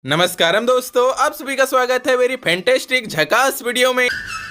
नमस्कारम दोस्तों, आप सभी का स्वागत है मेरी फैंटेस्टिक झकास वीडियो में।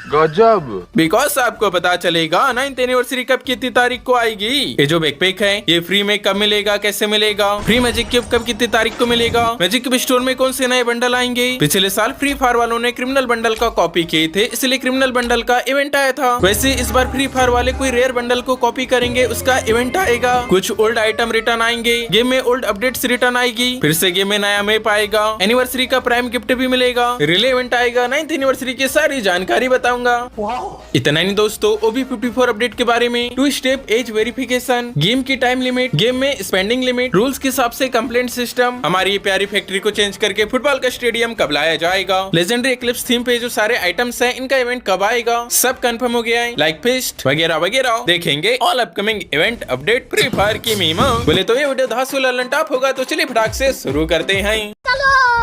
गजब। बिकॉज आपको पता चलेगा 9th एनिवर्सरी कब कितनी तारीख को आएगी। ये जो बैकपैक है ये फ्री में कब मिलेगा, कैसे मिलेगा, फ्री मैजिक क्यूब कब कितनी तारीख को मिलेगा, मैजिक क्यूब स्टोर में कौन से नए बंडल आएंगे। पिछले साल फ्री फायर वालों ने क्रिमिनल बंडल का कॉपी किए थे, इसलिए क्रिमिनल बंडल का इवेंट आया था। वैसे इस बार फ्री फायर वाले कोई रेयर बंडल को कॉपी करेंगे, उसका इवेंट आएगा। कुछ ओल्ड आइटम रिटर्न आएंगे, गेम में ओल्ड अपडेट्स रिटर्न आएगी, फिर से गेम में नया मैप आएगा, एनिवर्सरी का प्राइम गिफ्ट भी मिलेगा, रिले इवेंट आएगा, 9th एनिवर्सरी की सारी जानकारी बताऊंगा। इतना नहीं दोस्तों, OB54 अपडेट के बारे में 2 स्टेप एज वेरिफिकेशन, गेम की टाइम लिमिट, गेम में स्पेंडिंग लिमिट, रूल्स के हिसाब से कंप्लेंट सिस्टम, हमारी ये प्यारी फैक्ट्री को चेंज करके फुटबॉल का स्टेडियम कब लाया जाएगा, लेजेंडरी एक्लिप्स थीम पे जो सारे आइटम्स हैं इनका इवेंट कब आएगा, सब कंफर्म हो गया है। लाइक फिस्ट वगैरह वगैरह देखेंगे all upcoming event update free fire की मीमा। बोले तो ये वीडियो धांसू ललन टॉप होगा, तो चलिए फटाक से शुरू करते हैं।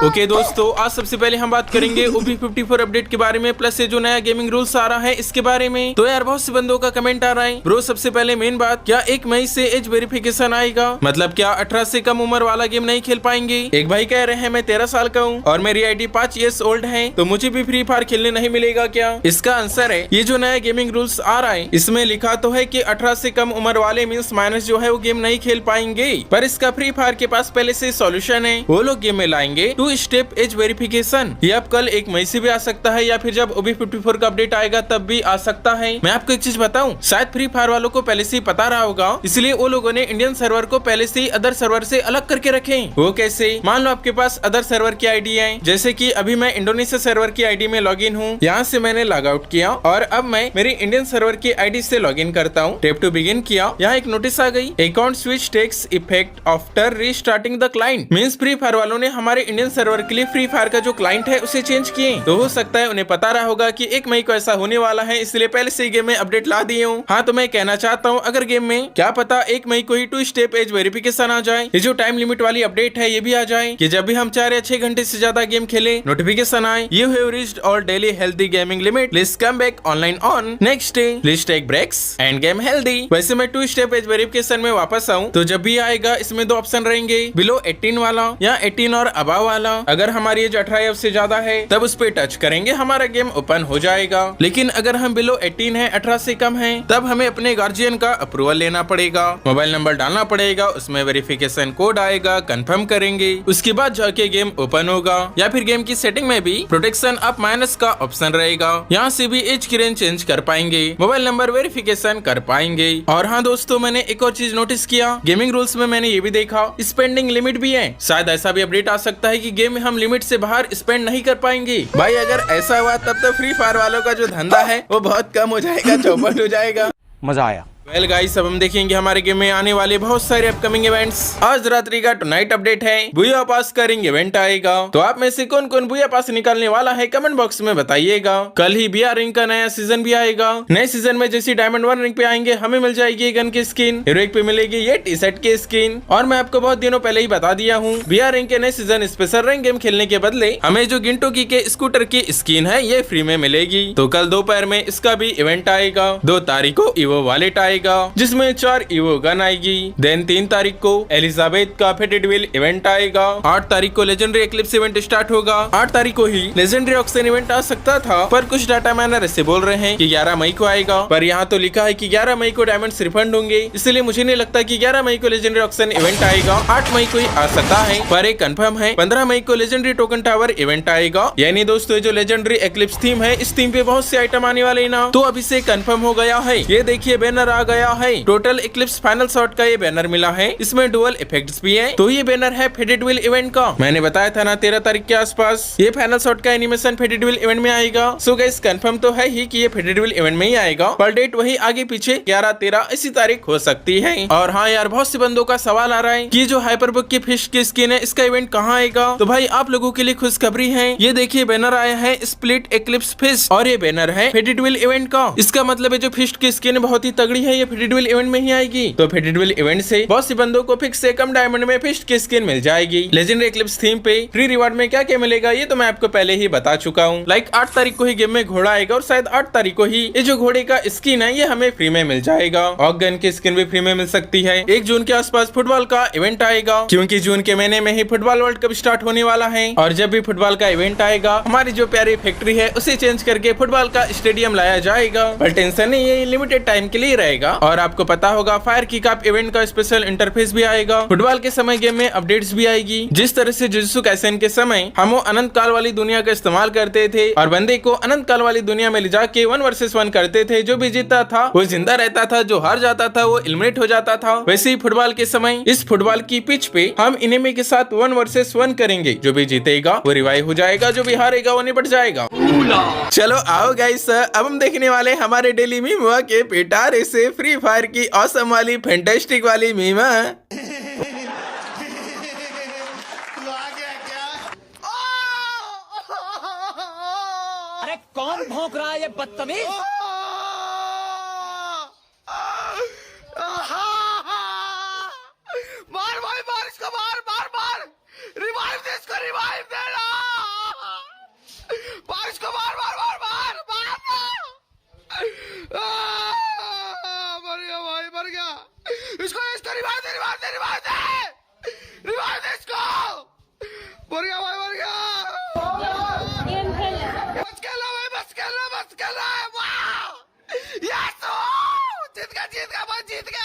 ओके दोस्तों, आज सबसे पहले हम बात करेंगे OB54 अपडेट के बारे में, प्लस ये जो नया गेमिंग रूल्स आ रहा है इसके बारे में। तो यार बहुत से बंदों का कमेंट आ रहा है, ब्रो सबसे पहले मेन बात, क्या 1 मई से एज वेरिफिकेशन आएगा, मतलब क्या 18 से कम उम्र वाला गेम नहीं खेल पाएंगे। एक भाई कह रहे हैं मैं 13 साल का हूँ और मेरी ID 5 ईयर्स ओल्ड है, तो मुझे भी फ्री फायर खेलने नहीं मिलेगा क्या। इसका आंसर है, ये जो नया गेमिंग रूल्स आ रहा है इसमें लिखा तो है कि 18 से कम उम्र वाले मींस माइनस जो है वो गेम नहीं खेल पाएंगे, पर इसका फ्री फायर के पास पहले से सॉल्यूशन है, वो लोग गेम में लाएंगे 2 स्टेप एज वेरिफिकेशन। ये अब कल 1 मई से भी आ सकता है, या फिर जब OB54 का अपडेट आएगा तब भी आ सकता है। मैं आपको एक चीज बताऊं, शायद फ्री फायर वालों को पहले से ही पता रहा होगा, इसलिए वो लोगों ने इंडियन सर्वर को पहले से ही अदर सर्वर से अलग करके रखे। वो कैसे, मान लो आपके पास अदर सर्वर की आईडी है, जैसे कि अभी मैं इंडोनेशिया सर्वर की आईडी में लॉगिन हूँ, यहाँ से मैंने लॉग आउट किया और अब मैं मेरी इंडियन सर्वर की आईडी से लॉगिन करता हूँ। टैप टू बिगिन किया, यहाँ एक नोटिस आ गई, account switch takes effect after restarting the client. Means free fire वालों ने हमारे इंडियन सर्वर के लिए फ्री फायर का जो क्लाइंट है उसे चेंज किए। तो हो सकता है उन्हें पता रहा होगा कि 1 मई को ऐसा होने वाला है, इसलिए पहले से गेम में अपडेट ला दिए हूँ। हाँ, तो मैं कहना चाहता हूँ अगर गेम में क्या पता 1 मई को ही 2 स्टेप एज वेरिफिकेशन आ जाए, ये जो टाइम लिमिट वाली अपडेट है ये भी आ जाए, कि जब भी हम 4 या 6 घंटे से ज्यादा गेम खेले नोटिफिकेशन आए, you have reached all daily healthy gaming limit, please come back online on next day, please take breaks and game healthy. वैसे मैं 2 स्टेप एज वेरिफिकेशन में वापस आऊँ तो जब भी आएगा इसमें 2 ऑप्शन रहेंगे, बिलो 18 वाला या 18 और अबव वाला। अगर हमारी एज 18 से ज्यादा है तब उस पे टच करेंगे, हमारा गेम ओपन हो जाएगा। लेकिन अगर हम बिलो 18 है, 18 से कम है, तब हमें अपने गार्जियन का अप्रूवल लेना पड़ेगा, मोबाइल नंबर डालना पड़ेगा, उसमें वेरिफिकेशन कोड आएगा, कंफर्म करेंगे, उसके बाद जाके गेम ओपन होगा। या फिर गेम की सेटिंग में भी प्रोटेक्शन अप माइनस का ऑप्शन रहेगा, यहाँ से भी एज की रेंज चेंज कर पाएंगे, मोबाइल नंबर वेरिफिकेशन कर पाएंगे। और हाँ दोस्तों, मैंने एक और चीज नोटिस किया, गेमिंग रूल्स में मैंने ये भी देखा स्पेंडिंग लिमिट भी है। शायद ऐसा भी अपडेट आ सकता है कि गेम में हम लिमिट से बाहर स्पेंड नहीं कर पाएंगे। भाई अगर ऐसा हुआ तब तो फ्री फायर वालों का जो धंधा है वो बहुत कम हो जाएगा, चौपट हो जाएगा। मजा आया। वेल गाइस, अब हम देखेंगे हमारे गेम में आने वाले बहुत सारे अपकमिंग इवेंट्स। आज रात्रि का टुनाइट अपडेट है, बुया पास का रिंग इवेंट आएगा। तो आप में से कौन कौन बुया पास निकालने वाला है कमेंट बॉक्स में बताइएगा। कल ही बिया रिंग का नया सीजन भी आएगा। नए सीजन में जैसे डायमंड 1 रिंग पे आएंगे हमें मिल जाएगी गन की स्किन, हीरोइक पे मिलेगी ये टी शर्ट की स्किन। और मैं आपको बहुत दिनों पहले ही बता दिया हूँ, बिया रिंग के नए सीजन स्पेशल रैंक गेम खेलने के बदले हमें जो गिंटोकी के स्कूटर की स्किन है ये फ्री में मिलेगी। तो कल दोपहर में इसका भी इवेंट आएगा। 2 तारीख को ईवो वॉलेट आएगा जिसमें 4 ईवो गन आएगी। देन 3 तारीख को एलिजाबेथ का फेटेड व्हील इवेंट आएगा। 8 तारीख को लेजेंडरी एक्लिप्स इवेंट स्टार्ट होगा। 8 तारीख को ही लेजेंडरी ऑक्शन इवेंट आ सकता था, पर कुछ डाटा माइनर ऐसे बोल रहे हैं कि 11 मई को आएगा, पर यहाँ तो लिखा है कि 11 मई को डायमंड्स रिफंड होंगे, इसलिए मुझे नहीं लगता कि 11 मई को लेजेंडरी ऑक्शन इवेंट आएगा। 8 मई को ही आ सकता है, पर एक कंफर्म है 15 मई को लेजेंडरी टोकन टावर इवेंट आएगा। यानी दोस्तों जो लेजेंडरी एक्लिप्स थीम है, इस थीम पे बहुत से आइटम आने वाले ना, तो अभी से कंफर्म हो गया है। ये देखिए बैनर आ गया है, टोटल एक्लिप्स फाइनल शॉट का ये बैनर मिला है, इसमें डुअल इफेक्ट्स भी है। तो ये बैनर है फेटेड व्हील इवेंट का, मैंने बताया था ना 13 तारीख के आसपास ये फाइनल शॉट का एनिमेशन फेटेड व्हील इवेंट में आएगा। सो गाइस कंफर्म तो है ही कि ये फेटेड व्हील इवेंट में ही आएगा, पर डेट वही आगे पीछे 11, 13 इसी तारीख हो सकती है। और हाँ यार, बहुत से बंदों का सवाल आ रहा है कि जो हाइपरबुक की फिश की स्किन है इसका इवेंट कहाँ आएगा। तो भाई आप लोगों के लिए खुशखबरी है, ये देखिए बैनर आया है स्प्लिट एक्लिप्स फिश, और ये बैनर है फेटेड व्हील इवेंट का। इसका मतलब है जो फिश की स्किन बहुत ही तगड़ी है है ये फेटिडुअल इवेंट में ही आएगी। तो फेटिडुअल इवेंट से बहुत सी बंदों को फिक्स से कम डायमंड में फिस्ट की स्किन मिल जाएगी। लेजेंडरी एक्लिप्स थीम पे फ्री रिवार्ड में क्या क्या मिलेगा ये तो मैं आपको पहले ही बता चुका हूँ। लाइक 8 तारीख को ही गेम में घोड़ा आएगा और शायद 8 तारीख को ही ये जो घोड़े का स्किन है ये हमें फ्री में मिल जाएगा। और गन की स्किन भी फ्री में मिल सकती है। 1 जून के आसपास फुटबॉल का इवेंट आएगा, क्योंकि जून के महीने में ही फुटबॉल वर्ल्ड कप स्टार्ट होने वाला है। और जब भी फुटबॉल का इवेंट आएगा हमारी जो प्यारी फैक्ट्री है उसे चेंज करके फुटबॉल का स्टेडियम लाया जाएगा। पर टेंशन नहीं, ये लिमिटेड टाइम के लिए रहेगा। और आपको पता होगा फायर किक अप इवेंट का स्पेशल इंटरफेस भी आएगा। फुटबॉल के समय गेम में अपडेट्स भी आएगी। जिस तरह से जुजुत्सु काइसेन के समय हम वो अनंत काल वाली दुनिया का इस्तेमाल करते थे और बंदे को अनंत काल वाली दुनिया में ले जाके 1 वर्सेस 1 करते थे। जो भी जीतता था वो जिंदा रहता था, जो हार जाता था वो एलिमिनेट हो जाता था। वैसे ही फुटबॉल के समय इस फुटबॉल की पिच पे हम इनेमी के साथ 1 वर्सेस 1 करेंगे। जो भी जीतेगा वो रिवाइव हो जाएगा, जो भी हारेगा वो निपट जाएगा। चलो आओ गाइस, अब हम देखने वाले हमारे डेली मीमा के पिटारे से फ्री फायर की ऑसम वाली फैंटास्टिक वाली मीमा। अरे कौन भौंक रहा है ये बदतमीज? मार भाई मार इसको, मार मार मार, रिवाइव दे इसको, रिवाइव दे ना, मार इसको, मार मार मार मार मार, मर गया भाई, मर गया। इसको इसको रिवाइव दे, रिवाइव दे, रिवाइव दे, रिवाइव दे इसको, मर गया भाई, मर गया। बच खेला भाई, बच खेला, बच खेला, वाह यस, जीत गया भाई, जीत गया।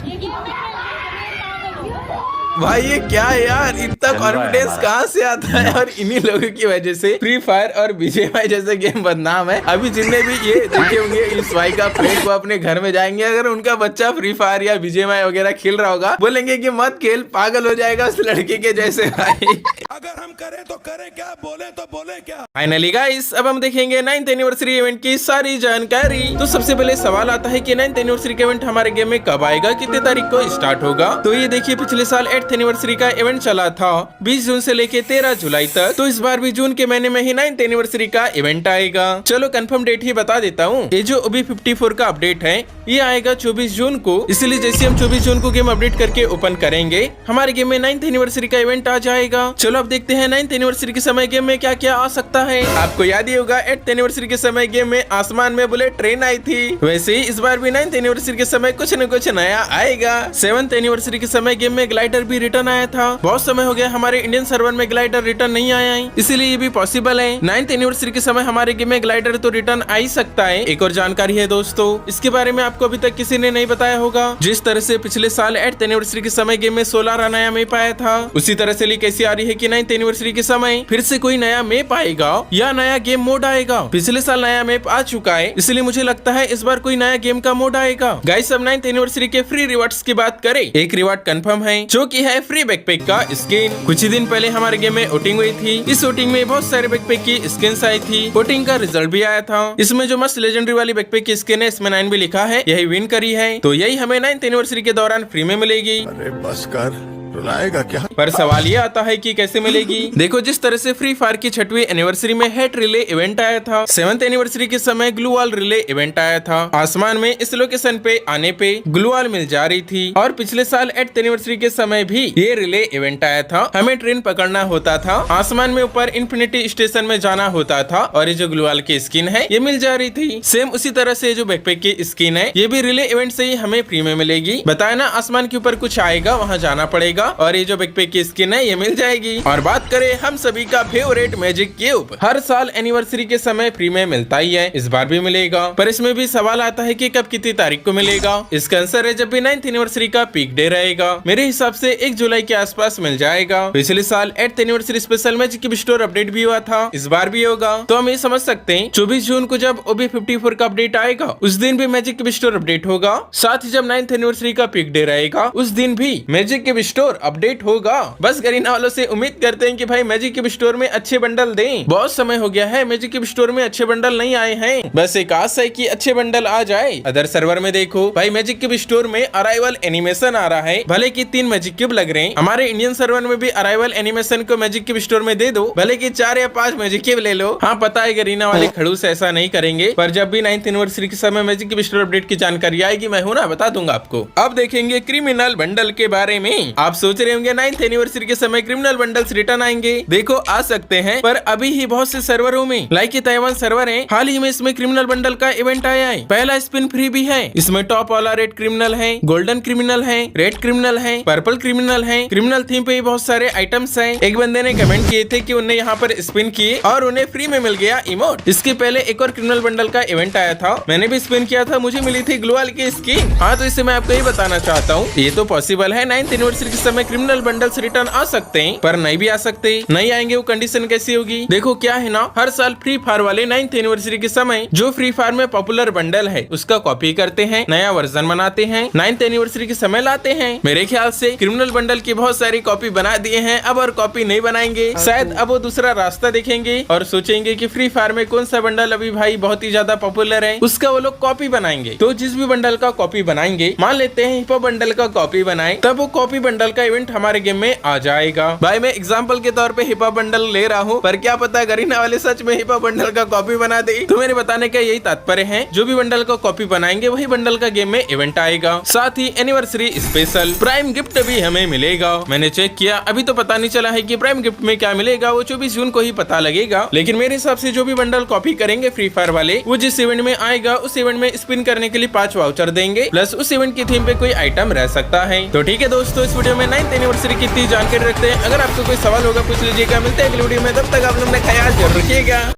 भाई ये क्या है यार, इतना कॉन्फिडेंस कहाँ से आता है? और इन्हीं लोगों की वजह से फ्री फायर और बीजेएमआई जैसे गेम बदनाम है। अभी जितने भी ये देखे होंगे इस भाई का फ्रेंड को अपने घर में जाएंगे, अगर उनका बच्चा फ्री फायर या बीजेएमआई वगैरह खेल रहा होगा बोलेंगे कि मत खेल, पागल हो जाएगा उस लड़के के जैसे। भाई अगर हम करें तो करें क्या, बोले तो बोले क्या। फाइनली गाइस अब हम देखेंगे 9th एनिवर्सरी इवेंट की सारी जानकारी। तो सबसे पहले सवाल आता है कि 9th एनिवर्सरी का इवेंट हमारे गेम में कब आएगा, कितने तारीख को स्टार्ट होगा? तो ये देखिए पिछले साल 8th एनिवर्सरी का इवेंट चला था 20 जून से लेके 13 जुलाई तक। तो इस बार भी जून के महीने में ही 9th एनिवर्सरी का इवेंट आएगा। चलो कंफर्म डेट ही बता देता हूँ। ये जो अभी 54 का अपडेट है ये आएगा 24 जून को। इसलिए जैसे हम 24 जून को गेम अपडेट करके ओपन करेंगे हमारे गेम में 9th एनिवर्सरी का इवेंट आ जाएगा। चलो अब देखते हैं 9th एनिवर्सरी के समय गेम में क्या क्या आ सकता है। आपको याद ही होगा 8th एनिवर्सरी के समय गेम में आसमान में बुलेट ट्रेन आई थी, वैसे ही इस बार भी 9th एनिवर्सरी के समय कुछ न कुछ नया आएगा। 7th एनिवर्सरी के समय गेम में ग्लाइडर भी रिटर्न आया था। बहुत समय हो गया हमारे इंडियन सर्वर में ग्लाइडर रिटर्न नहीं आया है, इसीलिए ये भी पॉसिबल है। 9th एनिवर्सरी के समय हमारे गेम में ग्लाइडर तो रिटर्न आ ही सकता है। एक और जानकारी है दोस्तों, इसके बारे में आपको अभी तक किसी ने नहीं बताया होगा। जिस तरह से पिछले साल 8th एनिवर्सरी के समय गेम में 16 नया मैप आया था, उसी तरह से लीक ऐसी आ रही है कि 9th एनिवर्सरी के समय फिर से कोई नया मैप आएगा या नया गेम मोड आएगा। पिछले साल नया मैप आ चुका है, इसलिए मुझे लगता है इस बार कोई नया गेम का मोड आएगा। गाइस अब 9th एनिवर्सरी के फ्री रिवार्ड्स की बात करें, एक रिवार्ड कंफर्म है जो कि है फ्री बैकपैक का स्किन। कुछ ही दिन पहले हमारे गेम में वोटिंग हुई थी, इस वोटिंग में बहुत सारे बैकपैक की स्किन्स आई थी। वोटिंग का रिजल्ट भी आया था, इसमें जो मस्त लेजेंडरी वाली बैकपैक की स्किन है इसमें 9 भी लिखा है, यही विन करी है। तो यही हमें 9th एनिवर्सरी के दौरान फ्री में मिलेगी। अरे बस कर, रुलाएगा क्या? पर सवाल ये आता है कि कैसे मिलेगी। देखो जिस तरह से फ्री फायर की 6वीं एनिवर्सरी में हेट रिले इवेंट आया था, 7th एनिवर्सरी के समय ग्लू वॉल रिले इवेंट आया था। आसमान में इस लोकेशन पे आने पे ग्लू वॉल मिल जा रही थी। और पिछले साल 8th एनिवर्सरी के समय भी ये रिले इवेंट आया था, हमें ट्रेन पकड़ना होता था, आसमान में ऊपर इन्फिनिटी स्टेशन में जाना होता था और ये जो ग्लू वॉल की स्किन है ये मिल जा रही थी। सेम उसी तरह से जो बैकपैक की स्किन है ये भी रिले इवेंट से ही हमें फ्री में मिलेगी। बताया ना आसमान के ऊपर कुछ आएगा, वहाँ जाना पड़ेगा और ये जो बैकपैक की स्किन है ये मिल जाएगी। और बात करें हम सभी का फेवरेट मैजिक क्यूब, हर साल एनिवर्सरी के समय फ्री में मिलता ही है, इस बार भी मिलेगा। पर इसमें भी सवाल आता है कि कब कितनी तारीख को मिलेगा। इसका आंसर है जब भी 9th एनिवर्सरी का पीक डे रहेगा, मेरे हिसाब से 1 जुलाई के आसपास मिल जाएगा। पिछले साल 8th anniversary special magic cube store update भी हुआ था, इस बार भी होगा। तो हम ये समझ सकते हैं 24 जून को जब ओबी 54 का अपडेट आएगा उस दिन भी मैजिक क्यूब स्टोर अपडेट होगा। साथ ही जब 9th एनिवर्सरी का पीक डे रहेगा उस दिन भी magic cube store store update होगा। बस गरीना वालों से उम्मीद करते हैं कि भाई मैजिक क्यूब स्टोर में अच्छे बंडल दें। बहुत समय हो गया है मैजिक क्यूब स्टोर में अच्छे बंडल नहीं आए हैं। बस एक आस है कि अच्छे बंडल आ जाए। अदर सर्वर में देखो भाई मैजिक क्यूब स्टोर में अराइवल एनिमेशन आ रहा है, भले की 3 मैजिक क्यूब लग रहे हैं। हमारे इंडियन सर्वर में भी अराइवल एनिमेशन को मैजिक क्यूब स्टोर में दे दो, भले की 4 या 5 मैजिक क्यूब ले लो। हाँ पता है गरीना वाले खड़ूस ऐसा नहीं करेंगे, पर जब भी 9th एनिवर्सरी के समय मैजिक क्यूब स्टोर अपडेट की जानकारी आएगी मैं हूं ना बता दूंगा आपको। अब देखेंगे क्रिमिनल बंडल के बारे में। आप सोच रहे होंगे 9th एनिवर्सरी के समय क्रिमिनल बंडल्स रिटर्न आएंगे। देखो आ सकते हैं, पर अभी ही बहुत से सर्वरों में लाइक ये ताइवान सर्वर है, हाल ही में इसमें क्रिमिनल बंडल का इवेंट आया है। पहला स्पिन फ्री भी है। इसमें टॉप वाला रेड क्रिमिनल है, गोल्डन क्रिमिनल है, रेड क्रिमिनल है, पर्पल क्रिमिनल है। क्रिमिनल थीम पे बहुत सारे आइटम्स हैं। एक बंदे ने कमेंट किए थे कि उन्हें यहाँ पर स्पिन किए और उन्हें फ्री में मिल गया इमोट। इसके पहले एक और क्रिमिनल बंडल का इवेंट आया था, मैंने भी स्पिन किया था, मुझे मिली थी ग्लोअल की स्किन। हाँ तो इससे मैं आपको ये बताना चाहता हूँ, ये तो पॉसिबल है 9th एनिवर्सरी के समय क्रिमिनल बंडल्स रिटर्न आ सकते हैं, पर नहीं भी आ सकते। नहीं आएंगे वो कंडीशन कैसी होगी? देखो क्या है ना, हर साल फ्री फायर वाले 9th एनिवर्सरी के समय जो फ्री फायर में पॉपुलर बंडल है उसका कॉपी करते हैं, नया वर्जन बनाते हैं, 9th एनिवर्सरी के समय लाते हैं। मेरे ख्याल से क्रिमिनल बंडल की बहुत सारी कॉपी बना दिए हैं, अब और कॉपी नहीं बनाएंगे। शायद अब वो दूसरा रास्ता देखेंगे और सोचेंगे कि फ्री फायर में कौन सा बंडल अभी भाई बहुत ही ज्यादा पॉपुलर है, उसका वो लोग कॉपी बनाएंगे। तो जिस भी बंडल का कॉपी बनाएंगे, मान लेते हैं हिपो बंडल का कॉपी बनाए, तब वो कॉपी बंडल का इवेंट हमारे गेम में आ जाएगा। भाई मैं एग्जांपल के तौर पे हिपो बंडल ले रहा हूँ, पर क्या पता गरीना वाले सच में हिपो बंडल का कॉपी बना दे। तो मेरे बताने का यही तात्पर्य है, जो भी बंडल का कॉपी बनाएंगे वही बंडल का गेम में इवेंट आएगा। साथ ही एनिवर्सरी स्पेशल प्राइम गिफ्ट भी हमें मिलेगा। मैंने चेक किया, अभी तो पता नहीं चला है कि प्राइम गिफ्ट में क्या मिलेगा, वो 24 जून को ही पता लगेगा। लेकिन मेरे हिसाब से जो भी बंडल कॉपी करेंगे फ्री फायर वाले, वो जिस इवेंट में आएगा उस इवेंट में स्पिन करने के लिए 5 वाउचर देंगे, प्लस उस इवेंट की थीम पे कोई आइटम रह सकता है। तो ठीक है दोस्तों, इस वीडियो में 9th एनिवर्सरी की इतनी जानकारी रखते हैं। अगर आपको कोई सवाल होगा पूछ लीजिएगा। मिलते हैं अगली वीडियो में, तब तक आप लोग अपना ख्याल जरूर रखिएगा।